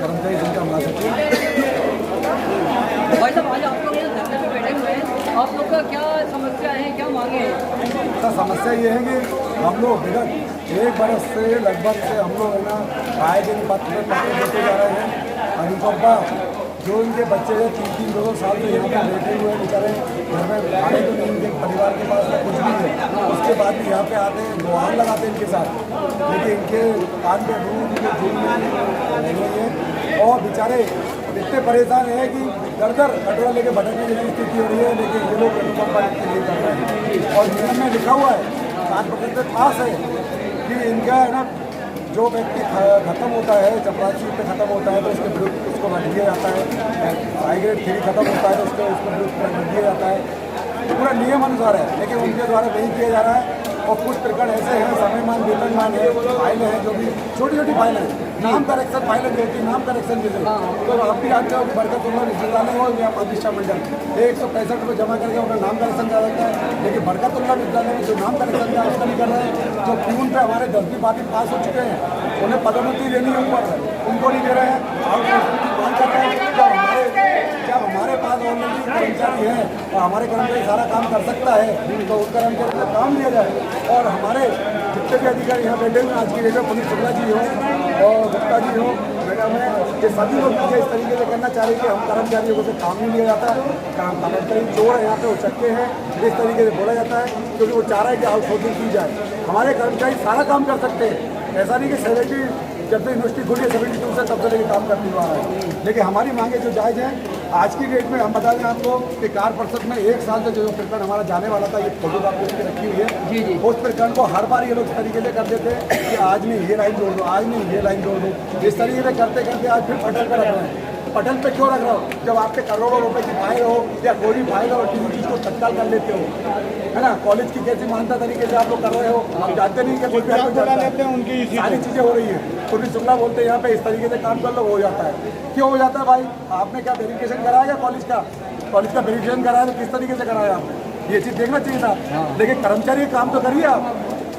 कर्मचारी संघ का महासचिव। भाई साहब, आज आप लोग यहाँ धरने पे बैठे हुए हैं, आप लोग का क्या समस्या है, क्या मांगे हैं? सर समस्या ये है कि हम लोग विगत 1 बरस से लगभग से हम लोग है ना आए दिन पत्र देते जा रहे हैं। अनुकंपा जो इनके बच्चे हैं 3-3 2 साल से यहाँ पर बैठे हुए हैं बेचारे, घर में खाने को नहीं, इनके परिवार के पास कुछ नहीं है, उसके बाद भी यहाँ पे आते हैं, गुहार लगाते हैं इनके साथ, लेकिन इनके कान में रूह इनके झूल नहीं है और बेचारे इतने परेशान हैं कि दर कटोरा लेके भटकने की स्थिति हो रही है। लेकिन ये लोग अनुकंपा के लिए कर रहे हैं और नियम में लिखा हुआ है, 7 पकड़ से पास है कि इनका है ना जो व्यक्ति खत्म होता है, चपरासी पे खत्म होता है तो उसके विरुद्ध उसको रख दिया जाता है, हाई ग्रेड 3 खत्म होता है तो उसको विरुद्ध रख दिया जाता है, पूरा नियम अनुसार है। लेकिन उनके द्वारा नहीं किया जा रहा है और कुछ प्रकरण ऐसे हैं, समयमान वेतनमान है, फाइलें हैं जो भी छोटी छोटी फाइलें हैं, नाम करेक्शन फाइलें जो होती है, नाम करेक्शन जैसे तो आप भी जानते हो कि बरकतुल्लाह विश्वविद्यालय हो या प्रतिष्ठा मंडल 165 रुपये जमा करके उनका नाम करेक्शन करा जाता है। लेकिन बरकतुल्लाह विश्वविद्यालय में जो नाम करेक्शन का उसका नहीं कर रहे हैं, जो प्यून पे हमारे 10वीं 12वीं पास हो चुके हैं उन्हें पदोन्नति देनी है ऊपर, उनको नहीं दे रहे हैं और मांग कर रहे हैं। जब हमारे पास ऑलरेडी कर्मचारी है और हमारे कर्मचारी सारा काम कर सकता है तो उस कर्मचारी को काम दिया जाए। और हमारे जितने भी अधिकारी यहाँ बैठे हुए आज की डेट में, पुनीत शुक्ला जी हो और गुप्ता जी हो, मैडम है, ये सभी लोग मुझे इस तरीके से करना चाह रहे हैं कि हम कर्मचारियों को से काम नहीं लिया जाता, कर्मचारी चोर है यहाँ पे, वो चक्के हैं, इस तरीके से बोला जाता है क्योंकि वो चाह रहा है कि आउटसोर्सिंग की जाए। हमारे कर्मचारी सारा काम कर सकते हैं, ऐसा नहीं कि 70 जब से यूनिवर्सिटी खुली है 72 से तब से लेकर काम करने वाला है। लेकिन हमारी मांगे जो जायज़ हैं, आज की डेट में हम बता दें आपको कि कार्य परिषद में 1 साल से जो प्रकरण हमारा जाने वाला था, ये फोटो कापी उसकी रखी हुई है जी, उस प्रकरण को हर बार ये लोग इस तरीके से कर देते हैं कि आज नहीं ये लाइन जोड़ दो, आज नहीं ये लाइन जोड़ दो, इस तरीके से करते करते आज फिर पटल पर रख रहे हैं। पटल पे क्यों रख रहा हो? जब आपके करोड़ों रुपए की फाइल हो या कोई भी फाइल हो, किसी चीज़ को तत्काल कर लेते हो, है ना। कॉलेज की कैसी मानता तरीके से आप लोग कर रहे हो, हम जानते नहीं कि उनकी सारी चीज़ें हो रही है। पुनीत शुक्ला बोलते हैं यहाँ पे इस तरीके से काम कर लो, हो जाता है। क्यों हो जाता है भाई? आपने क्या वेरिफिकेशन कराया कॉलेज का वेरिफिकेशन कराया तो किस तरीके से कराया आपने? ये चीज़ देखना चाहिए था। लेकिन कर्मचारी काम तो करिए आप,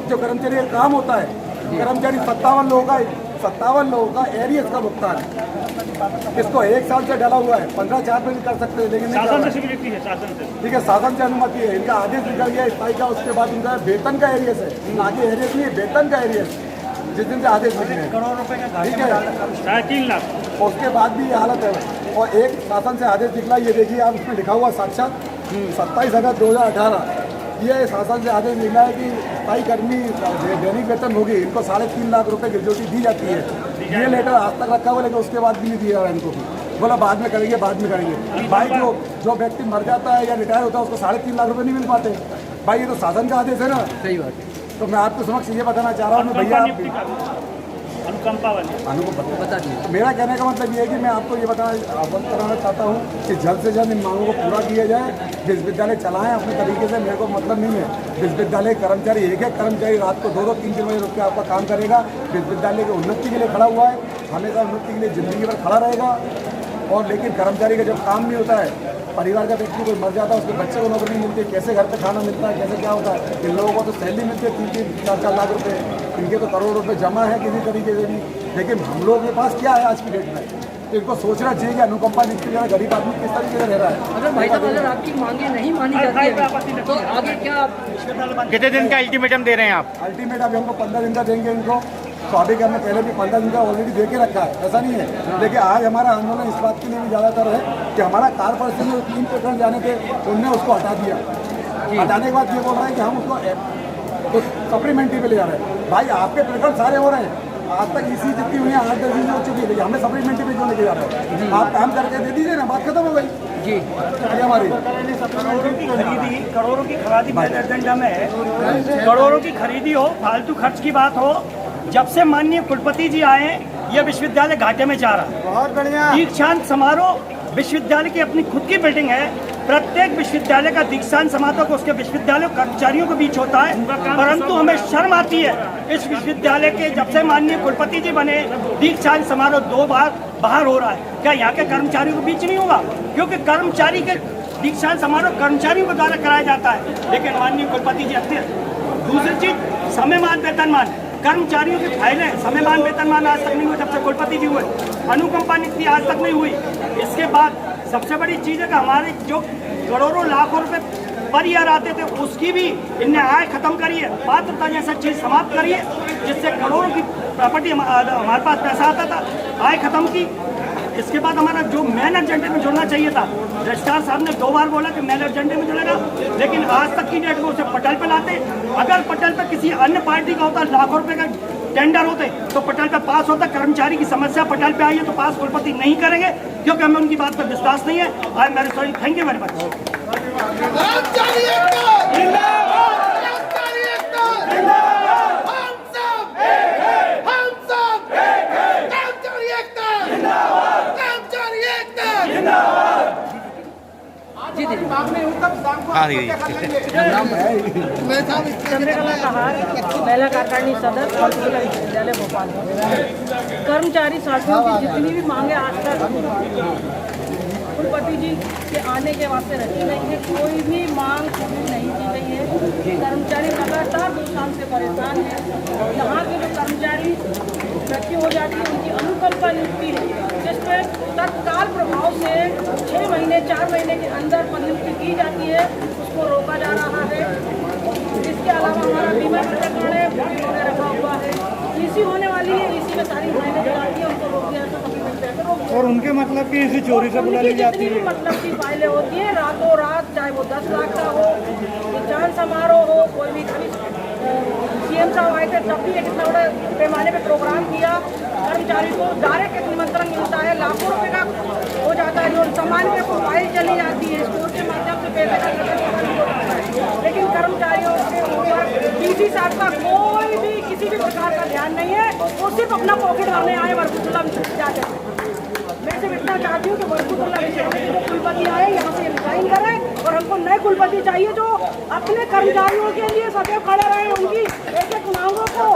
जो कर्मचारी का काम होता है। कर्मचारी 57 लोगों का एरियस का भुगतान है, इसको 1 साल से डाला हुआ है, 15/4 में भी कर सकते हैं, लेकिन शासन से ठीक है, शासन से अनुमति है, इनका आदेश निकल गया स्थायी का, उसके बाद इनका वेतन का एरियस है, आगे एरियस नहीं है, वेतन का एरियस जिस दिन से आदेश निकले करोड़ रुपए का, ठीक है 3 लाख, उसके बाद भी ये हालत है। और एक शासन से आदेश निकला, ये देखिए आप, उसमें लिखा हुआ साक्षात 27 अगस्त 2018 ये शासन से आदेश निकला है कि स्थायी कर्मी दैनिक वेतन होगी, इनको 3.5 लाख रुपए ग्रेजुएटी दी जाती है। ये लेटर आज तक रखा हुआ, लेकिन उसके बाद भी नहीं दिया है इनको, बोला बाद में करेंगे बाद में करेंगे। भाई जो व्यक्ति मर जाता है या रिटायर होता है उसको 3.5 लाख रुपए नहीं मिल पाते भाई, ये तो शासन का आदेश है ना। सही बात है। तो मैं आपके समक्ष ये बताना चाह रहा हूँ भैया, अनुकंपा बता दीजिए। मेरा कहने का मतलब ये है कि मैं आपको ये अवगत कराना चाहता हूँ कि जल्द से जल्द इन मांगों को पूरा किया जाए। विश्वविद्यालय चलाएं अपने तरीके से, मेरे को मतलब नहीं है विश्वविद्यालय कर्मचारी एक कर्मचारी रात को 2-2, 3-3 बजे रुक के आपका काम करेगा। विश्वविद्यालय की उन्नति के लिए खड़ा हुआ है, हमेशा उन्नति के लिए जिंदगी भर खड़ा रहेगा। और लेकिन कर्मचारी का जब काम नहीं होता है, परिवार का व्यक्ति कोई मर जाता है, उसके बच्चे को नौकरी नहीं मिलती, कैसे घर पे खाना मिलता है, कैसे क्या होता है। इन लोगों को तो सैलरी मिलती है 3-3, 4-4 लाख रुपए, इनके तो करोड़ रुपए जमा है किसी तरीके से भी। लेकिन हम लोगों के पास क्या है आज की डेट में, तो इनको सोचना चाहिए कि अनुकंपा जिसकी जगह गरीब आदमी किस तरीके से रह रहा है। अगर भाई साहब अगर आपकी मांगे नहीं मानी जाती है तो आगे क्या? कितने दिन का अल्टीमेटम दे रहे हैं आप? अल्टीमेटम हमको 15 दिन का देंगे इनको। स्वाभी का हमने पहले भी 15 दिन का ऑलरेडी दे के रखा है, ऐसा नहीं है। लेकिन आज हमारा आंदोलन इस बात के लिए भी ज़्यादातर है कि हमारा कार्य परिषद में 3 प्रकरण जाने थे, उनने उसको हटा दिया। हटाने के बाद ये बोल रहे हैं कि हम उसको सप्लीमेंट्री पे ले जा रहे हैं। भाई आपके प्रकरण सारे हो रहे हैं, आज तक इसी जितनी हुई है 8-10 दिन हो चुकी है, हमें सप्लीमेंट्री पे क्यों लेके जा रहे हैं? आप काम करके दे दीजिए ना, बात खत्म हो गई जी। ये हमारी करोड़ों की खरीदी एजेंडा में है, करोड़ों की खरीदी हो, फालतू खर्च की बात हो। जब से माननीय कुलपति जी आए, यह विश्वविद्यालय घाटे में जा रहा है। बहुत बढ़िया। दीक्षांत समारोह विश्वविद्यालय की अपनी खुद की बिल्डिंग है, प्रत्येक विश्वविद्यालय का दीक्षांत समारोह को उसके विश्वविद्यालय कर्मचारियों के बीच होता है, परंतु हमें शर्म आती है इस विश्वविद्यालय के जब से माननीय कुलपति जी बने दीक्षांत समारोह 2 बार बाहर हो रहा है। क्या यहाँ के कर्मचारियों के बीच नहीं होगा? क्योंकि कर्मचारी के दीक्षांत समारोह कर्मचारियों के द्वारा कराया जाता है, लेकिन माननीय कुलपति जी अपने दूसरी चीज समयमान वेतनमान कर्मचारियों के फायदे, समयमान वेतनमान आज तक नहीं हुआ जब से कुलपति जी हुए, अनुकंपा नियुक्ति आज तक नहीं हुई। इसके बाद सबसे बड़ी चीज़ है कि हमारे जो करोड़ों लाखों रुपए पर ईयर आते थे उसकी भी इनने आय खत्म करी है, पात्रता जैसा चीज़ समाप्त करी है, जिससे करोड़ों की प्रॉपर्टी हमारे पास पैसा आता था, आय खत्म की। इसके बाद हमारा जो मेन एजेंडे में जुड़ना चाहिए था, रजिस्ट्रार साहब ने 2 बार बोला कि मेन एजेंडे में जुड़ेगा, लेकिन आज तक की डेट में उसे पटल पे लाते। अगर पटल पे किसी अन्य पार्टी का होता, लाखों रुपए का टेंडर होते तो पटल पे पास होता। कर्मचारी की समस्या पटल पे आई है तो पास कुलपति नहीं करेंगे, क्योंकि हमें उनकी बात पर विश्वास नहीं है। I am very sorry, thank you very much. Chandrakala Kahar, महिला कार्यकारिणी सदस्य और जिला विश्वविद्यालय भोपाल। कर्मचारी साथियों की जितनी भी मांगे आज तक कुलपति जी के आने के वास्ते रखी गई है, कोई भी मांग पूरी नहीं की गई है। कर्मचारी लगातार 2 साल से परेशान है। यहाँ के जो कर्मचारी मृत्यु हो जाती है उनकी अनुकंपा नियुक्ति है, जिस पर तत्काल प्रभाव से 6 महीने 4 महीने के अंदर पदोन्नति की जाती है, उसको रोका जा रहा है। इसके अलावा हमारा बीमा प्रकरण है, उन्होंने रखा हुआ है, ईसी होने वाली है, ईसी में सारी फाइलें जो आती है उनको रोक दिया तो कभी मिलते हैं तो और उनके मतलब की इसी चोरी से बुला ली जाती है। मतलब की फाइलें होती हैं रातों रात, चाहे वो 10 लाख का हो, विचार समारोह हो, कोई भी सीएम साहब आए थे तब भी एक इतना बड़ा पैमाने पे प्रोग्राम किया। कर्मचारी को डायरेक्ट एक निमंत्रण मिलता है, लाखों रुपए का हो जाता है, जो सामान्य पे फाइल चली जाती है, स्टोर के माध्यम से पैसे का हो जाता है, लेकिन कर्मचारियों के ऊपर डीसी साहब का कोई भी किसी भी प्रकार का ध्यान नहीं है। वो सिर्फ अपना पॉकेट भरने आए वर्कुतुल्ला जाते हैं। मैं सिर्फ इतना चाहती हूँ कि वर्कुतुल्ला विश्वविद्यालय के कुलपति आए, यहाँ से रिजाइन करें और हमको नए कुलपति चाहिए जो अपने कर्मचारियों के लिए सदैव खड़े रहे, उनकी एक मांगों को,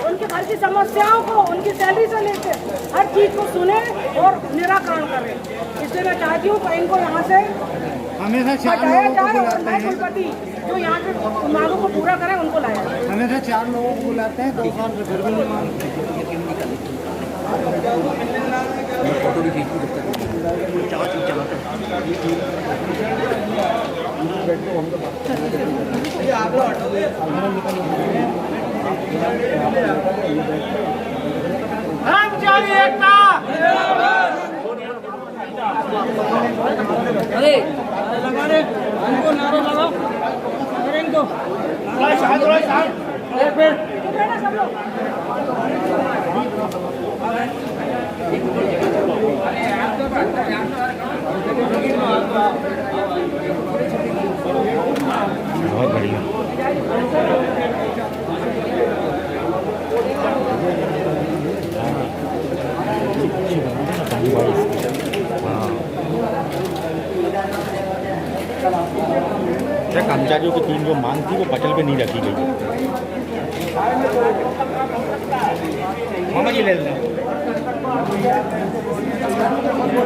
उनके घर की समस्याओं को, उनकी सैलरी से लेकर हर चीज़ को सुने और निराकरण करें। इसलिए मैं चाहती हूँ कि इनको यहाँ से हमेशा हटाया जाए और नए कुलपति जो यहाँ के मांगों को पूरा करें उनको लाया जाए। हमेशा 4 लोगों को बुलाते हैं, 2 साल से फिर भी नहीं मांगते। अरे लगाने उनको नारा लगाओ, अरे इनको बहुत बढ़िया। क्या कर्मचारियों की 3 जो मांग थी वो पटल पे नहीं रखी गई। मामा जी ले लें।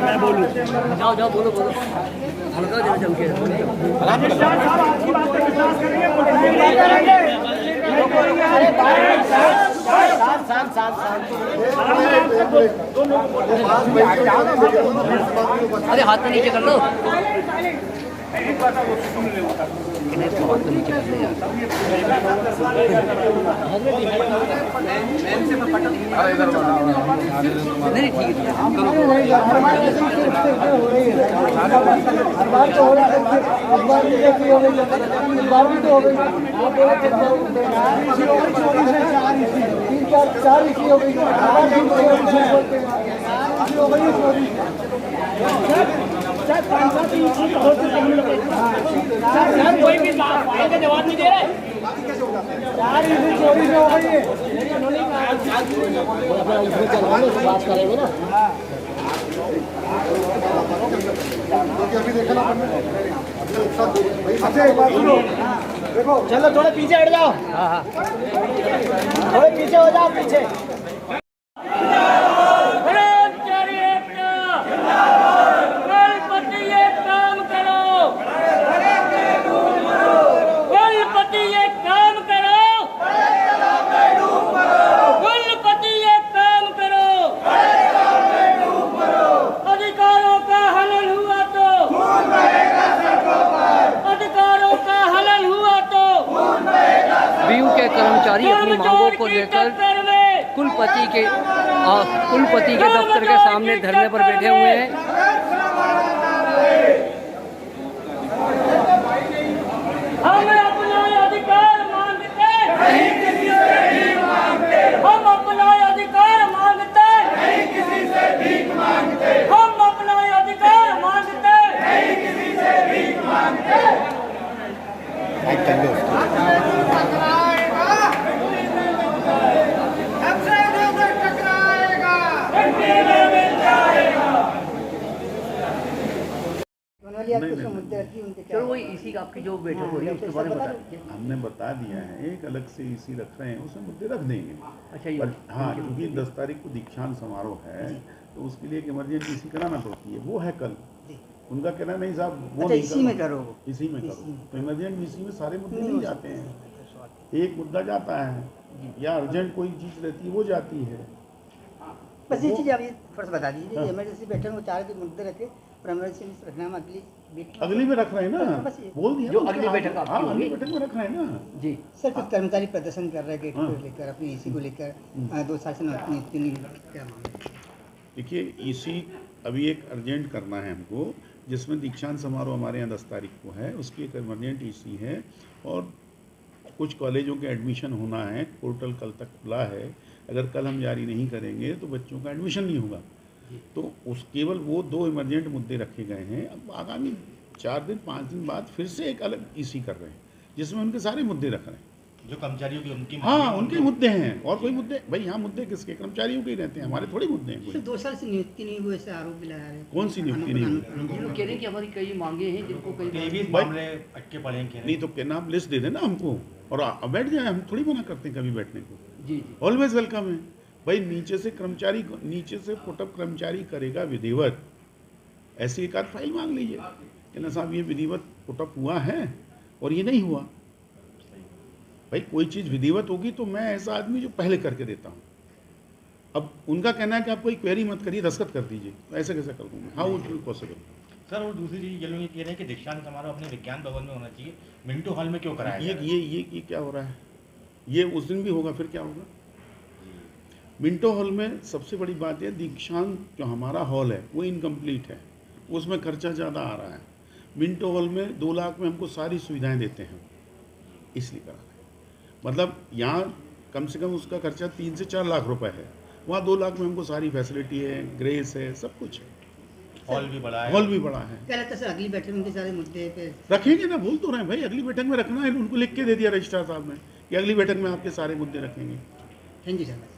मैं बोलूँ, जाओ जाओ बोलो बोलो, हल्का जरा जम के अरे हाथ में नीचे कर लो, हाथ में नीचे कर ले नहीं ठीक कोई भी जवाब नहीं दे रहे। चोरी से हो गई है, बात करेंगे ना। देखो चलो थोड़े पीछे हट जाओ, थोड़े पीछे हो जाओ, पीछे। लेकर कुलपति के दफ्तर के सामने धरने पर बैठे हुए हैं। हम अपना अधिकार मांगते नहीं किसी से भीख मांगते। हम अपना अधिकार मांगते नहीं किसी से भीख मांगते। हम अपना अधिकार मांगते नहीं किसी से भीख मांगते। हमसे जो टकराएगा मिल जाएगा। चलो वही इसी का आपकी जो बैठक हो रही है उसके बारे में बता दीजिए। हमने बता दिया है, एक अलग से इसी रख रहे हैं, उसमें मुद्दे रख देंगे। अच्छा ये पर हाँ, क्योंकि 10 तारीख को दीक्षांत समारोह है तो उसके लिए एक इमरजेंसी इसी कराना पड़ती है, वो है कल। उनका कहना नहीं साहब वो नहीं इसी में करो, इसी में करो। तो इमरजेंसी इसी में सारे मुद्दे नहीं जाते हैं, एक मुद्दा जाता है या अर्जेंट कोई चीज़ रहती है वो जाती है। बस ये चीज़ अभी फर्स्ट बता दीजिए। इमरजेंसी बैठक में 4 दिन मुद्दे रखे और इमरजेंसी रखना हम अगली में रख रहे हैं ना, बोल दिया जो अगली बैठक आपकी होगी। अगली बैठक में रख रहे हैं ना जी। सर कुछ कर्मचारी प्रदर्शन कर रहे हैं गेट को लेकर, अपनी एसी को लेकर 2 साल से नियुक्ति नहीं क्या मांग। देखिए इसी अभी एक अर्जेंट करना है हमको, जिसमें दीक्षांत समारोह हमारे यहाँ 10 तारीख को है, उसकी एक इमरजेंट इसी है और कुछ कॉलेजों के एडमिशन होना है। पोर्टल कल तक खुला है, अगर कल हम जारी नहीं करेंगे तो बच्चों का एडमिशन नहीं होगा। तो उस केवल वो 2 इमरजेंट मुद्दे रखे गए हैं। अब आगामी 4 दिन 5 दिन बाद फिर से एक अलग इसी कर रहे हैं जिसमें उनके सारे मुद्दे रख रहे हैं, जो कर्मचारियों की उनकी हाँ उनके मुद्दे हैं। और कोई मुद्दे भाई यहाँ मुद्दे किसके, कर्मचारियों के ही रहते हैं, हमारे थोड़ी मुद्दे हैं कोई। 2 साल से नियुक्ति नहीं हुई, ऐसे आरोप भी लगा रहे हैं। कौन सी नियुक्ति नहीं हुई? ये लोग कह रहे हैं कि हमारी कई मांगे हैं जिनको कई मामले अटके पड़े हैं। नहीं तो क्या नाम लिस्ट दे देना हमको और बैठ जाए, हम थोड़ी मना करते हैं कभी बैठने को। जी ऑलवेज वेलकम है भाई। नीचे से पुटअप कर्मचारी करेगा विधिवत, ऐसी एक आध फाइल मांग लीजिए कि ना साहब ये विधिवत पुटअप हुआ है और ये नहीं हुआ। भाई कोई चीज़ विधिवत होगी तो मैं ऐसा आदमी जो पहले करके देता हूँ। अब उनका कहना है कि आप कोई क्वेरी मत करिए, दस्तखत कर दीजिए, तो ऐसे कैसे कर दूँगा? How it will possible? Sir और दूसरी चीज़ ये लोग ये कह रहे हैं कि दीक्षांत समारोह अपने विज्ञान भवन में होना चाहिए, मिंटो हॉल में क्यों कराया? ये क्या हो रहा है? ये उस दिन भी होगा, फिर क्या होगा? मिंटो हॉल में सबसे बड़ी बात है, दीक्षांत जो हमारा हॉल है वो इनकम्प्लीट है, उसमें खर्चा ज़्यादा आ रहा है। मिंटो हॉल में 2 लाख में हमको सारी सुविधाएं देते हैं, इसलिए करा रहे हैं। मतलब यहाँ कम से कम उसका खर्चा 3 से 4 लाख रुपए है, वहाँ 2 लाख में हमको सारी फैसिलिटी है, ग्रेस है, सब कुछ है। हॉल भी बड़ा है। हॉल भी बड़ा है। क्या लगता है सर अगली बैठक में उनके सारे मुद्दे पे रखेंगे ना, बोल तो रहे हैं भाई अगली बैठक में रखना है, उनको लिख के दे दिया रजिस्ट्रार साहब ने कि अगली बैठक में आपके सारे मुद्दे रखेंगे। Thank you sir.